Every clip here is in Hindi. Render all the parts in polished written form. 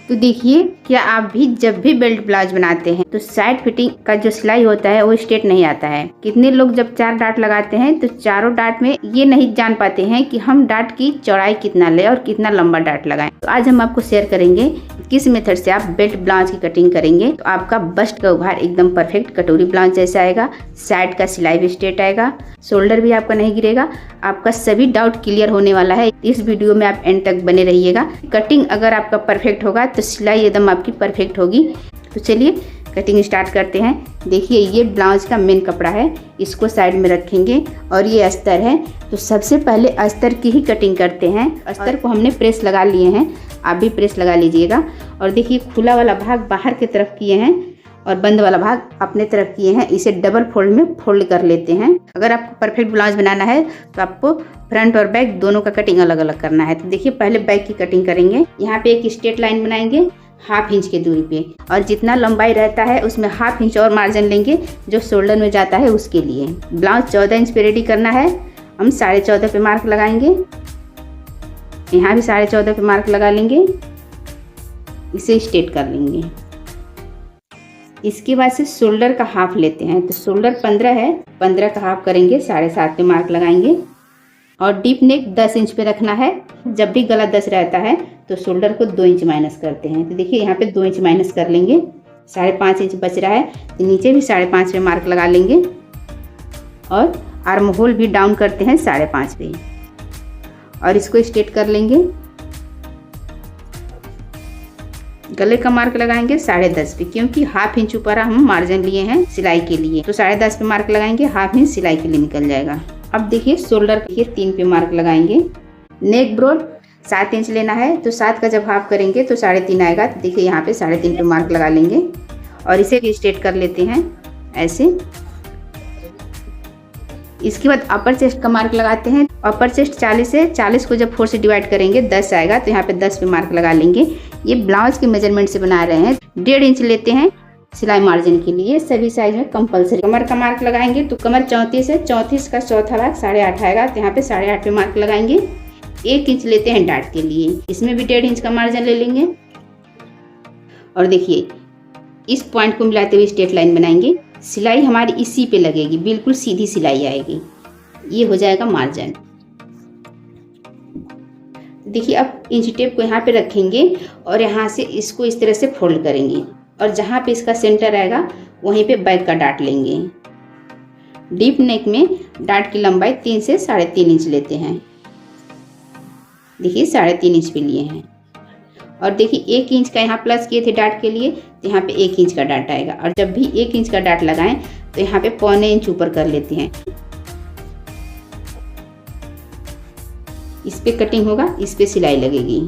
तो देखिए, क्या आप भी जब भी बेल्ट ब्लाउज बनाते हैं तो साइड फिटिंग का जो सिलाई होता है वो स्ट्रेट नहीं आता है। कितने लोग जब 4 डाट लगाते हैं तो चारों डाट में ये नहीं जान पाते हैं कि हम डाट की चौड़ाई कितना ले और कितना लंबा डाट लगाएं। तो आज हम आपको शेयर करेंगे किस मेथड से आप बेल्ट ब्लाउज की कटिंग करेंगे तो आपका बस्ट का उभार एकदम परफेक्ट कटोरी ब्लाउज जैसा आएगा, साइड का सिलाई भी स्ट्रेट आएगा, शोल्डर भी आपका नहीं गिरेगा। आपका सभी डाउट क्लियर होने वाला है। इस वीडियो में आप एंड तक बने रहिएगा। कटिंग अगर आपका परफेक्ट होगा तो सिलाई एकदम आपकी परफेक्ट होगी। तो चलिए कटिंग स्टार्ट करते हैं। देखिए, ये ब्लाउज का मेन कपड़ा है, इसको साइड में रखेंगे और ये अस्तर है। तो सबसे पहले अस्तर की ही कटिंग करते हैं। अस्तर को हमने प्रेस लगा लिए हैं, आप भी प्रेस लगा लीजिएगा। और देखिए, खुला वाला भाग बाहर की तरफ किए हैं और बंद वाला भाग अपने तरफ किए हैं। इसे डबल फोल्ड में फोल्ड कर लेते हैं। अगर आपको परफेक्ट ब्लाउज बनाना है तो आपको फ्रंट और बैक दोनों का कटिंग अलग अलग करना है। तो देखिए, पहले बैक की कटिंग करेंगे। यहाँ पे एक स्ट्रेट लाइन बनाएंगे 1/2 इंच की दूरी पे, और जितना लंबाई रहता है उसमें 1/2 इंच और मार्जिन लेंगे जो शोल्डर में जाता है उसके लिए। ब्लाउज 14 इंच पे रेडी करना है। हम 14.5 पे मार्क लगाएंगे। यहाँ भी 14.5 पे मार्क लगा लेंगे। इसे स्ट्रेट कर लेंगे। इसके बाद से शोल्डर का हाफ लेते हैं। तो शोल्डर 15 है, 15 का हाफ करेंगे, 7.5 पे मार्क लगाएंगे। और डीप नेक 10 इंच पे रखना है। जब भी गला 10 रहता है तो शोल्डर को 2 इंच माइनस करते हैं। तो देखिए, यहाँ पे 2 इंच माइनस कर लेंगे। 5.5 इंच बच रहा है तो नीचे भी 5.5 पे मार्क लगा लेंगे। और आर्म होल भी डाउन करते हैं 5.5 पे और इसको स्ट्रेट कर लेंगे। गले का मार्क लगाएंगे 10.5 पे, क्योंकि 1/2 इंच ऊपर हम मार्जिन लिए हैं सिलाई के लिए। तो 10.5 पे मार्क लगाएंगे, 1/2 इंच सिलाई के लिए निकल जाएगा। अब देखिए, शोल्डर के 3 पे मार्क लगाएंगे। नेक ब्रोड 7 इंच लेना है। तो 7 का जब हाफ करेंगे तो 3.5 आएगा। तो देखिए, यहाँ पे 3.5 पे मार्क लगा लेंगे और इसे भी स्ट्रेट कर लेते हैं ऐसे। इसके बाद अपर चेस्ट का मार्क लगाते हैं। अपर चेस्ट 40 है, 40 को जब 4 से डिवाइड करेंगे 10 आएगा। तो यहाँ पे 10 पे मार्क लगा लेंगे। ये ब्लाउज के मेजरमेंट से बना रहे हैं। 1.5 इंच लेते हैं सिलाई मार्जिन के लिए, सभी साइज में कंपलसरी। कमर का मार्क लगाएंगे तो कमर 34 है, 34 का चौथा भाग 8.5 आएगा। तो यहाँ पे 8.5 पे मार्क लगाएंगे। 1 इंच लेते हैं डाट के लिए, इसमें भी 1.5 इंच का मार्जिन ले लेंगे। और देखिए, इस पॉइंट को मिलाते हुए स्ट्रेट लाइन बनाएंगे। सिलाई हमारी इसी पे लगेगी, बिल्कुल सीधी सिलाई आएगी। ये हो जाएगा मार्जिन। देखिए, अब इंच टेप को यहाँ पे रखेंगे और यहाँ से इसको इस तरह से फोल्ड करेंगे और जहाँ पे इसका सेंटर आएगा वहीं पे बैक का डाट लेंगे। डीप नेक में डाट की लंबाई 3 से 3.5 इंच लेते हैं। देखिए, 3.5 इंच पे लिए हैं। और देखिए, 1 इंच का यहाँ प्लस किए थे डाट के लिए, तो यहाँ पे 1 इंच का डाट आएगा। और जब भी 1 इंच का डाट लगाएं तो यहाँ पे 1.25 इंच ऊपर कर लेते हैं। इस पे कटिंग होगा, इस पे सिलाई लगेगी।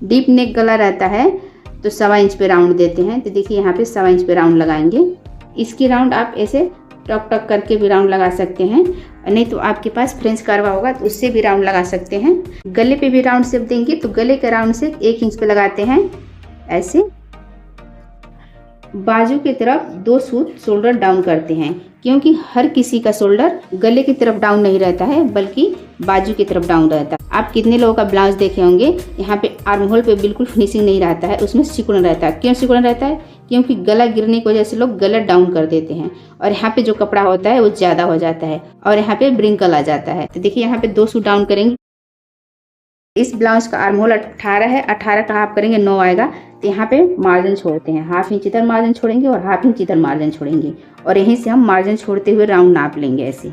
डीप नेक गला रहता है तो 1.25 इंच पे राउंड देते हैं। तो देखिए, यहाँ पे 1.25 इंच पे राउंड लगाएंगे। इसकी राउंड आप ऐसे टक टक करके भी राउंड लगा सकते हैं, नहीं तो आपके पास फ्रेंच करवा होगा तो उससे भी राउंड लगा सकते हैं। गले पे भी राउंड शेप देंगे तो गले के राउंड से 1 इंच पे लगाते हैं ऐसे। बाजू की तरफ 2 सूत शोल्डर डाउन करते हैं, क्योंकि हर किसी का शोल्डर गले की तरफ डाउन नहीं रहता है बल्कि बाजू की तरफ डाउन रहता है। आप कितने लोगों का ब्लाउज देखे होंगे, यहाँ पे आर्म होल पे बिल्कुल फिनिशिंग नहीं रहता है, उसमें सिकुड़न रहता है। क्यों सिकुड़न रहता है? क्योंकि गला गिरने की वजह से लोग गला डाउन कर देते हैं और यहाँ पे जो कपड़ा होता है वो ज़्यादा हो जाता है और यहाँ पे ब्रिंकल आ जाता है। तो देखिए, यहाँ पे 2 सूत डाउन करेंगे। इस ब्लाउज का आर्म होल 18 है, 18 का हाफ करेंगे 9 आएगा। तो यहाँ पे मार्जिन छोड़ते हैं, 1/2 इंच इधर मार्जिन छोड़ेंगे और 1/2 इंच इधर मार्जिन छोड़ेंगे और यहीं से हम मार्जिन छोड़ते हुए राउंड नाप लेंगे ऐसे।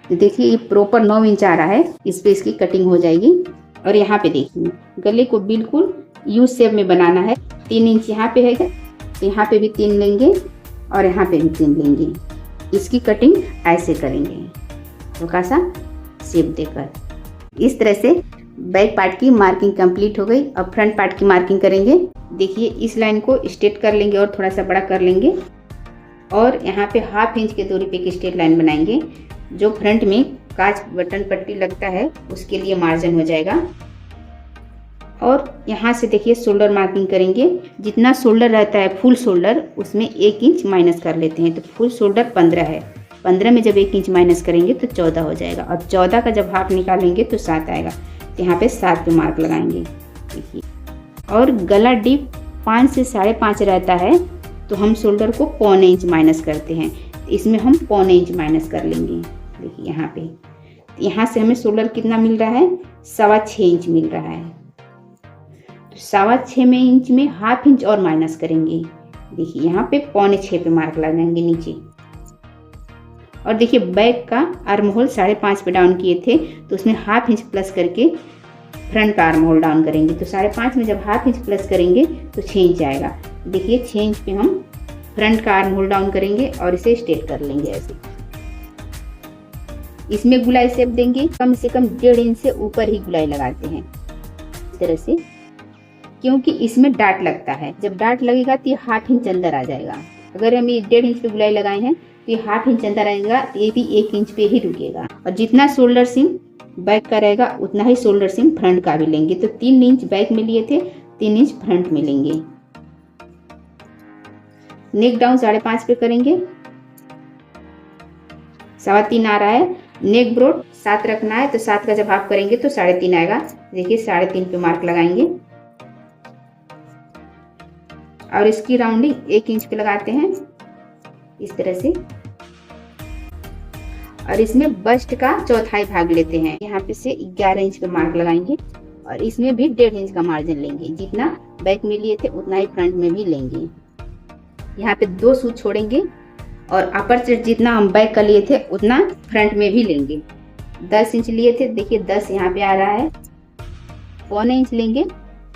तो देखिए, ये प्रॉपर 9 इंच आ रहा है, इस पे इसकी कटिंग हो जाएगी। और यहाँ पे देखिए, गले को बिल्कुल यू शेप में बनाना है। 3 इंच यहाँ पे है तो यहाँ पे भी 3 लेंगे और यहाँ पे भी 3 लेंगे। इसकी कटिंग ऐसे करेंगे, हल्का सा शेप देकर। इस तरह से बैक पार्ट की मार्किंग कंप्लीट हो गई। अब फ्रंट पार्ट की मार्किंग करेंगे। देखिए, इस लाइन को स्ट्रेट कर लेंगे और थोड़ा सा बड़ा कर लेंगे और यहाँ पे 1/2 इंच की दूरी पे एक स्ट्रेट लाइन बनाएंगे। जो फ्रंट में कांच बटन पट्टी लगता है उसके लिए मार्जिन हो जाएगा। और यहाँ से देखिए, शोल्डर मार्किंग करेंगे। जितना शोल्डर रहता है फुल शोल्डर, उसमें 1 इंच माइनस कर लेते हैं। तो फुल शोल्डर 15 है, 15 में जब 1 इंच माइनस करेंगे तो 14 हो जाएगा और 14 का जब हाफ निकालेंगे तो 7 आएगा। तो यहाँ पे 7 पे मार्क लगाएंगे। देखिए, और गला डीप 5 से 5.5 रहता है, तो हम शोल्डर को 1.25 इंच माइनस करते हैं। तो इसमें हम 1.25 इंच माइनस कर लेंगे। देखिए यहाँ पे, यहाँ से हमें शोल्डर कितना मिल रहा है, 6.25 इंच मिल रहा है। तो 6.25 इंच में 1/2 इंच और माइनस करेंगे। देखिए यहाँ पे 6.25 पे मार्क लगाएंगे नीचे। और देखिए बैक का आर्म होल 5.5 पे डाउन किए थे, तो उसमें 1/2 इंच प्लस करके फ्रंट का आर्म होल डाउन करेंगे। तो 5.5 में जब 1/2 इंच प्लस करेंगे तो 6 इंच आएगा। देखिए 6 इंच पे हम फ्रंट का आर्म होल डाउन करेंगे और इसे स्ट्रेट कर लेंगे ऐसे। इसमें गुलाई शेप देंगे, कम से कम 1.5 इंच से ऊपर ही गुलाई लगाते हैं इस तरह से, क्योंकि इसमें डाट लगता है। जब डाट लगेगा तो ये 1/2 इंच अंदर आ जाएगा। अगर हम ये 1.5 इंच पे गुलाई लगाए हैं तो ये 1/2 इंच अंदर आएगा, तो ये भी 1 इंच पे ही रुकेगा। और जितना शोल्डर सीम बैक का रहेगा उतना ही शोल्डर सीम फ्रंट का भी लेंगे। तो 3 इंच बैक में लिए थे, 3 इंच फ्रंट में लेंगे। नेक डाउन 5.5 पे करेंगे, 3.25 आ रहा है। नेक ब्रॉड 7 रखना है, तो 7 का जब हाफ करेंगे तो 3.5 आएगा। देखिए 3.5 पे मार्क लगाएंगे और इसकी राउंडिंग 1 इंच पे लगाते हैं इस तरह से। और इसमें बस्ट का 1/4 भाग लेते हैं, यहाँ पे से 11 इंच पे मार्क लगाएंगे। और इसमें भी 1.5 इंच का मार्जिन लेंगे। जितना बैक में लिए थे उतना ही फ्रंट में भी लेंगे। यहाँ पे 2 सूच छोड़ेंगे और अपर चेस्ट जितना हम बैक का लिए थे उतना फ्रंट में भी लेंगे। 10 इंच लिए थे, देखिए 10 यहाँ पे आ रहा है। 1.25 इंच लेंगे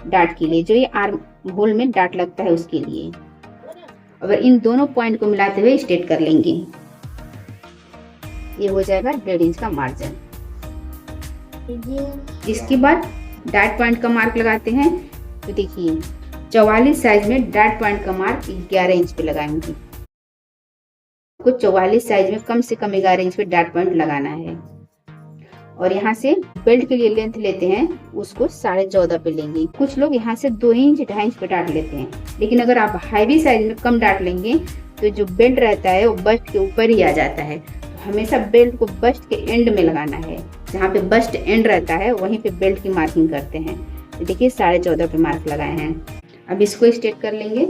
डाट के लिए, जो ये आर्म होल में डाट लगता है उसके लिए। अगर इन दोनों पॉइंट को मिलाते हुए स्ट्रेट कर लेंगे, ये हो जाएगा 1.5 इंच का मार्जिन। इसके बाद डाट पॉइंट का मार्क लगाते हैं। तो देखिए 44 साइज में डाट पॉइंट का मार्क 11 इंच पे लगाएंगे। आपको 44 साइज में कम से कम 11 इंच पे डाट पॉइंट लगाना है। और यहाँ से बेल्ट के लिए लेंथ लेते हैं, उसको 14.5 पे लेंगे। कुछ लोग यहाँ से 2 इंच 2.5 इंच पे डाट लेते हैं, लेकिन अगर आप हैवी साइज में कम डाट लेंगे तो जो बेल्ट रहता है वो बस्ट के ऊपर ही आ जाता है। तो हमेशा बेल्ट को बस्ट के एंड में लगाना है, जहाँ पे बस्ट एंड रहता है वहीं पे बेल्ट की मार्किंग करते हैं। तो देखिए 14.5 पे मार्क लगाए हैं। अब इसको स्ट्रेट कर लेंगे।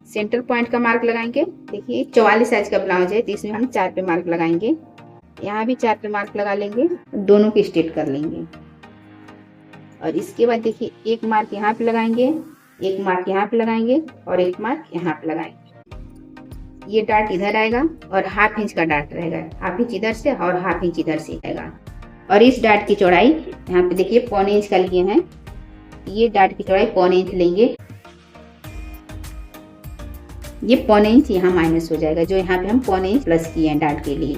सेंटर पॉइंट का मार्क लगाएंगे। देखिए 44 साइज का ब्लाउज है, तो इसमें हम 4 पे मार्क लगाएंगे। यहाँ भी 4 पे मार्क लगा लेंगे, दोनों की स्ट्रेट कर लेंगे। और इसके बाद देखिए एक मार्क यहाँ पे लगाएंगे, एक मार्क यहाँ पे लगाएंगे और एक मार्क यहाँ पे लगाएंगे। ये डाट इधर आएगा और 1/2 इंच का डाट रहेगा, 1/2 इंच इधर से और 1/2 इंच इधर से आएगा। और इस डाट की चौड़ाई यहाँ पे देखिए 1.25 इंच का लिए हैं। ये डाट की चौड़ाई 1.25 इंच लेंगे। ये 1.25 इंच यहाँ माइनस हो जाएगा, जो यहाँ पे हम 1.25 इंच प्लस किए हैं डाट के लिए।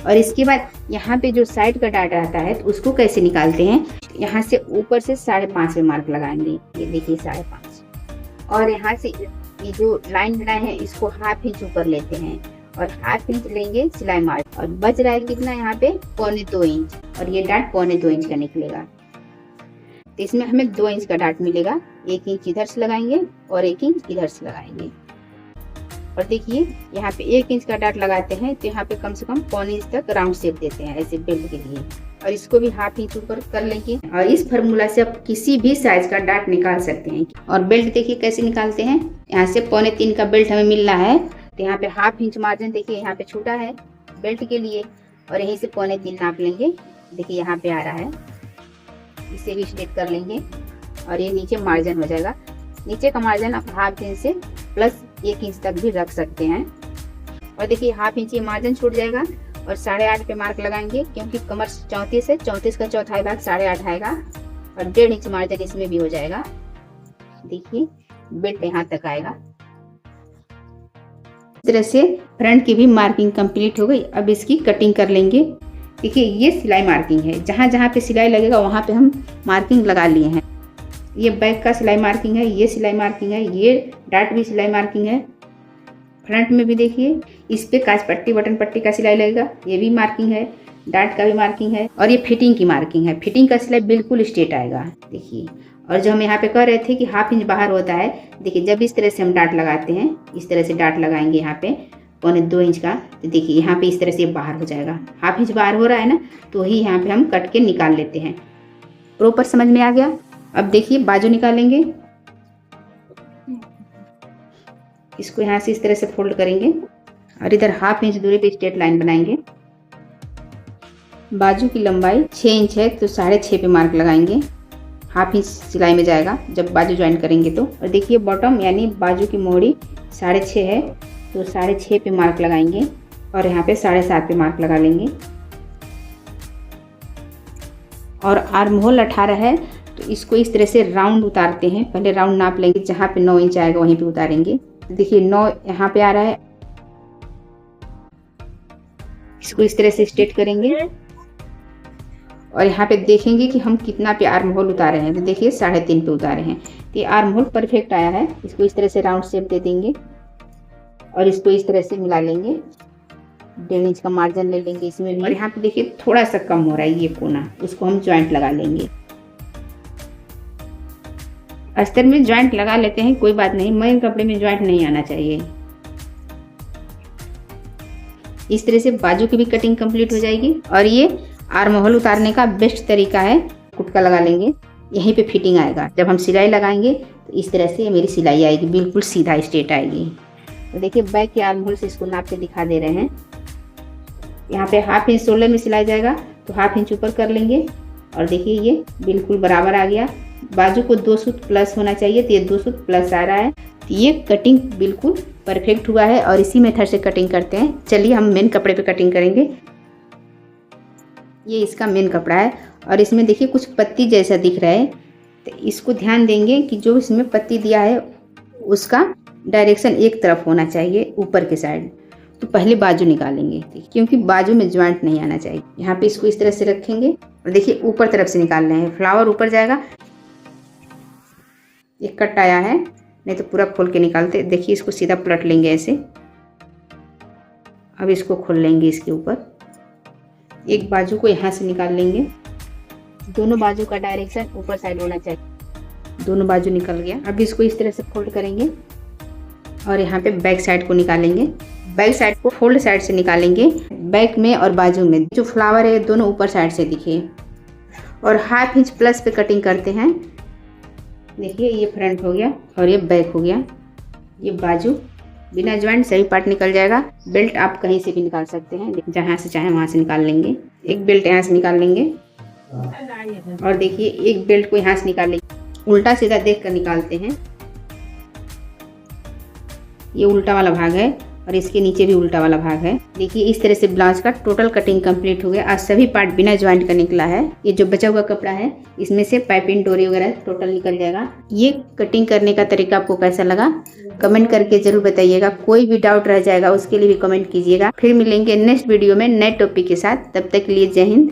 और इसके बाद यहाँ पे जो साइड का डाट आता है तो उसको कैसे निकालते हैं, यहाँ से ऊपर से 5.5 पे मार्क लगाएंगे। ये देखिए 5.5। और यहाँ से ये जो लाइन बनाए हैं इसको 1/2 इंच ऊपर लेते हैं और 1/2 इंच लेंगे सिलाई मार्क। और बच रहा है कितना यहाँ पे 1.25 इंच, और ये डाट 1.25 इंच का निकलेगा। तो इसमें हमें 2 इंच का डाट मिलेगा। 1 इंच इधर से लगाएंगे और 1 इंच इधर से लगाएंगे। और देखिए यहाँ पे 1 इंच का डाट लगाते हैं तो यहाँ पे कम से कम 1.25 इंच तक राउंड शेप देते हैं ऐसे बेल्ट के लिए। और इसको भी 1/2 इंच ऊपर कर लेंगे। और इस फार्मूला से आप किसी भी साइज का डाट निकाल सकते हैं। और बेल्ट देखिए कैसे निकालते हैं। यहाँ से 2.25 का बेल्ट हमें मिल रहा है, तो यहाँ पे 1/2 इंच मार्जिन देखिए यहाँ पे छूटा है बेल्ट के लिए, और यहीं से 2.25 नाप लेंगे। देखिए यहाँ पे आ रहा है, इसे भी स्ट्रेट कर लेंगे और ये नीचे मार्जिन हो जाएगा। नीचे का मार्जिन आप 1/2 इंच से प्लस 1 इंच तक भी रख सकते हैं। और देखिए 1/2 इंच ये मार्जिन छूट जाएगा। और 8.5 पे मार्क लगाएंगे, क्योंकि कमर 34 है, 34 का चौथाई भाग 8.5 आएगा। और 1.5 इंच मार्जिन इसमें भी हो जाएगा। देखिए बेल्ट यहाँ तक आएगा। इस तरह से फ्रंट की भी मार्किंग कंप्लीट हो गई। अब इसकी कटिंग कर लेंगे। देखिए ये सिलाई मार्किंग है, जहाँ जहाँ पे सिलाई लगेगा वहाँ पे हम मार्किंग लगा लिए हैं। ये बैक का सिलाई मार्किंग है, ये सिलाई मार्किंग है, ये डाट भी सिलाई मार्किंग है। फ्रंट में भी देखिए इस पे काज पट्टी बटन पट्टी का सिलाई लगेगा, ये भी मार्किंग है, डाट का भी मार्किंग है। और ये फिटिंग की मार्किंग है, फिटिंग का सिलाई बिल्कुल स्ट्रेट आएगा। देखिए, और जो हम यहाँ पे कह रहे थे कि 1/2 इंच बाहर होता है, देखिए जब इस तरह से हम डाट लगाते हैं, इस तरह से डाट लगाएंगे यहाँ पे 1.25 इंच का, तो देखिए यहाँ पे इस तरह से बाहर हो जाएगा। 1/2 इंच बाहर हो रहा है ना, तो ही यहाँ पे हम कट के निकाल लेते हैं। प्रॉपर समझ में आ गया। अब देखिए बाजू निकालेंगे। इसको यहाँ से इस तरह से फोल्ड करेंगे और इधर 1/2 इंच दूरी पे स्ट्रेट लाइन बनाएंगे। बाजू की लंबाई 6 इंच है तो 6.5 पे मार्क लगाएंगे। 1/2 इंच सिलाई में जाएगा जब बाजू ज्वाइन करेंगे तो। और देखिए बॉटम यानी बाजू की मोड़ी 6.5 है तो 6.5 पे मार्क लगाएंगे और यहाँ पे 7.5 पे मार्क लगा लेंगे। और आर्म होल 18 है तो इसको इस तरह से राउंड उतारते हैं। पहले राउंड नाप लेंगे, जहाँ पे 9 इंच आएगा वहीं पे उतारेंगे। देखिए 9 यहाँ पे आ रहा है, इसको इस तरह से स्ट्रेट करेंगे और यहाँ पे देखेंगे कि हम कितना पे आर्म होल उतारे हैं। तो देखिए 3.5 पे उतारे हैं तो ये आर्म होल परफेक्ट आया है। इसको इस तरह से राउंड शेप दे देंगे और इसको इस तरह से मिला लेंगे। 1.5 इंच का मार्जिन ले लेंगे इसमें भी। और यहाँ पे देखिए थोड़ा सा कम हो रहा है ये कोना, उसको हम ज्वाइंट लगा लेंगे। अस्तर में ज्वाइंट लगा लेते हैं, कोई बात नहीं, मेन कपड़े में ज्वाइंट नहीं आना चाहिए। इस तरह से बाजू की भी कटिंग कंप्लीट हो जाएगी। और ये आर्म होल उतारने का बेस्ट तरीका है। कुटका लगा लेंगे, यहीं पे फिटिंग आएगा। जब हम सिलाई लगाएंगे तो इस तरह से मेरी सिलाई आएगी, बिल्कुल सीधा स्ट्रेट आएगी। तो देखिए बैक के आर्म होल से इसको नाप के दिखा दे रहे हैं। यहाँ पे 1/2 इंच शोल्डर में सिलाई जाएगा तो 1/2 इंच ऊपर कर लेंगे और देखिए ये बिल्कुल बराबर आ गया। बाजू को 2 सूत प्लस होना चाहिए तो ये 2 सूत प्लस आ रहा है। तो ये कटिंग बिल्कुल परफेक्ट हुआ है और इसी मेथड से कटिंग करते हैं। चलिए हम मेन कपड़े पे कटिंग करेंगे। ये इसका मेन कपड़ा है और इसमें देखिए कुछ पत्ती जैसा दिख रहा है, तो इसको ध्यान देंगे कि जो इसमें पत्ती दिया है उसका डायरेक्शन एक तरफ होना चाहिए, ऊपर के साइड। तो पहले बाजू निकालेंगे क्योंकि बाजू में ज्वाइंट नहीं आना चाहिए। यहाँ पे इसको इस तरह से रखेंगे और देखिए ऊपर तरफ से निकाल रहे हैं, फ्लावर ऊपर जाएगा। एक कट आया है, नहीं तो पूरा खोल के निकालते। देखिए इसको सीधा पलट लेंगे ऐसे। अब इसको खोल लेंगे इसके ऊपर। एक बाजू को यहाँ से निकाल लेंगे, दोनों बाजू का डायरेक्शन ऊपर साइड होना चाहिए। दोनों बाजू निकल गया। अब इसको इस तरह से फोल्ड करेंगे और यहाँ पे बैक साइड को निकालेंगे। बैक साइड को फोल्ड साइड से निकालेंगे। बैक में और बाजू में जो फ्लावर है दोनों ऊपर साइड से दिखे और 1/2 इंच प्लस पे कटिंग करते हैं। देखिए ये फ्रंट हो गया और ये बैक हो गया। ये बाजू बिना ज्वाइंट सही पार्ट निकल जाएगा। बेल्ट आप कहीं से भी निकाल सकते हैं, जहाँ से चाहे वहाँ से निकाल लेंगे। एक बेल्ट यहाँ से निकाल लेंगे और देखिए एक बेल्ट को यहाँ से निकाल लेंगे। उल्टा सीधा देख कर निकालते हैं। ये उल्टा वाला भाग है और इसके नीचे भी उल्टा वाला भाग है। देखिए इस तरह से ब्लाउज का टोटल कटिंग कंप्लीट हो गया। आज सभी पार्ट बिना ज्वाइंट का निकला है। ये जो बचा हुआ कपड़ा है इसमें से पाइपिंग डोरी वगैरह टोटल निकल जाएगा। ये कटिंग करने का तरीका आपको कैसा लगा कमेंट करके जरूर बताइएगा। कोई भी डाउट रह जाएगा उसके लिए भी कमेंट कीजिएगा। फिर मिलेंगे नेक्स्ट वीडियो में नए टॉपिक के साथ। तब तक के लिए जय हिंद।